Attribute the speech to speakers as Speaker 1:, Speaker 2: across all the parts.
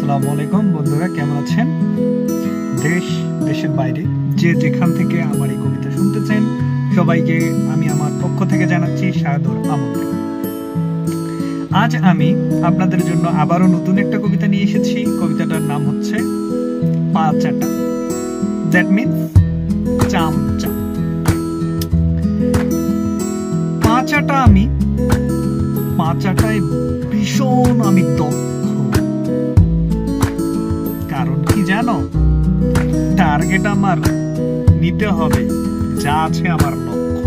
Speaker 1: আসসালামু আলাইকুম বন্ধুরা, কেমন আছেন? দেশ দেশের বাইরে যে যেখান থেকে আমার এই কবিতা শুনতেছেন সবাইকে আমি আমার পক্ষ থেকে জানাচ্ছি সাদর আমন্ত্রণ। আজ আমি আপনাদের জন্য আবারও নতুন একটা কবিতা নিয়ে এসেছি। কবিতাটার নাম হচ্ছে পা চাটা, দ্যাট মিনস চামচা। পা চাটা আমি, পা চাটায় ভীষণ আমি দক্ষ। কারণ কি জানো? টার্গেট আমার নিতে হবে যা আছে আমার লক্ষ্য।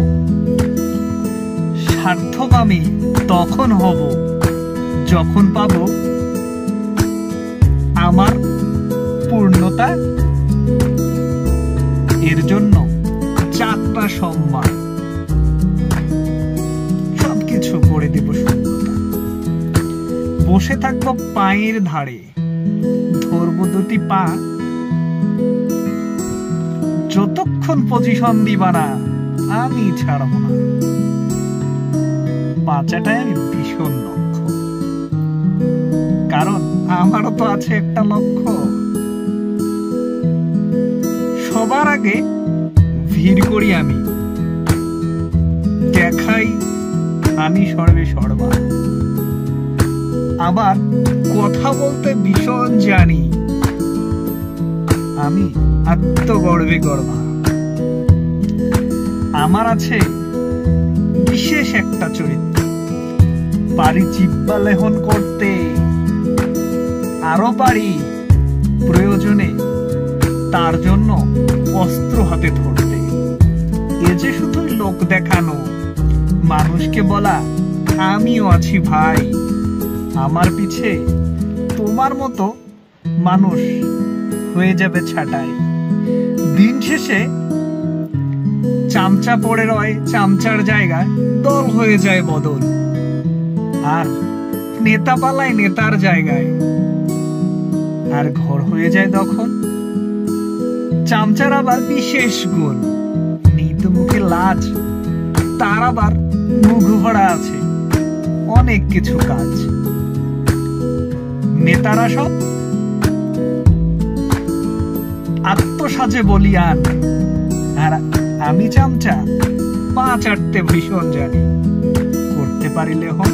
Speaker 1: সার্থক আমি তখন হব যখন পাবো আমার পূর্ণতা। এর জন্য চারটা সম্মান, সবকিছু করে দেব শূন্যতা। বসে থাকবো পায়ের ধারে, ধরবো দুটি পা, যতক্ষণ পজিশন দিবা না আমি ছাড়বো না। পাচাটায় আমি ভীষণ দক্ষ, কারণ আমারও তো আছে একটা লক্ষ্য। সবার আগে ভিড় করি আমি, দেখাই আমি সর্বে সর্বা। আবার কথা বলতে ভীষণ জানি, আমি আত্মগর্বে গর্বা। আমার আছে বিশেষ একটা চরিত্র, পারি জিহ্বা লেহন করতে, আরো পারি প্রয়োজনে তার জন্য অস্ত্র হাতে ধরতে। এ যে শুধুই লোক দেখানো, মানুষকে বলা আমিও আছি ভাই। আমার পিছে তোমার মতো মানুষ হয়ে যাবে ছাটাই। দিন শেষে চামচা পড়ে রয় চামচার জায়গায়, দল হয়ে যায় বদল। আর নেতা পালায় নেতার জায়গায়, আর ঘর হয়ে যায় দখল। চামচার আবার বিশেষ গুণ, নিত মুখে লাজ, তার আবার মুখ ভরা আছে অনেক কিছু কাজ। নেতারা সব আত্মসাজে বলিয়ান, আর আমি চামচা পা চাটতে ভীষণ জানি। করতে পারিলে হন,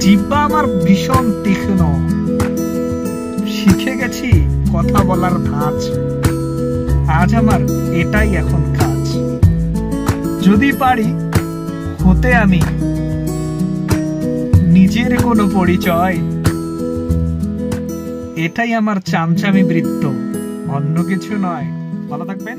Speaker 1: জিহ্বা আমার ভীষণ তীক্ষ্ণ, শিখে গেছি কথা বলার ধাঁচ। আজ আমার এটাই এখন কাজ। যদি পারি হতে আমি নিজের কোনো পরিচয়, এটাই আমার চামচামি বৃত্ত, অন্য কিছু নয়। ভালো থাকবেন।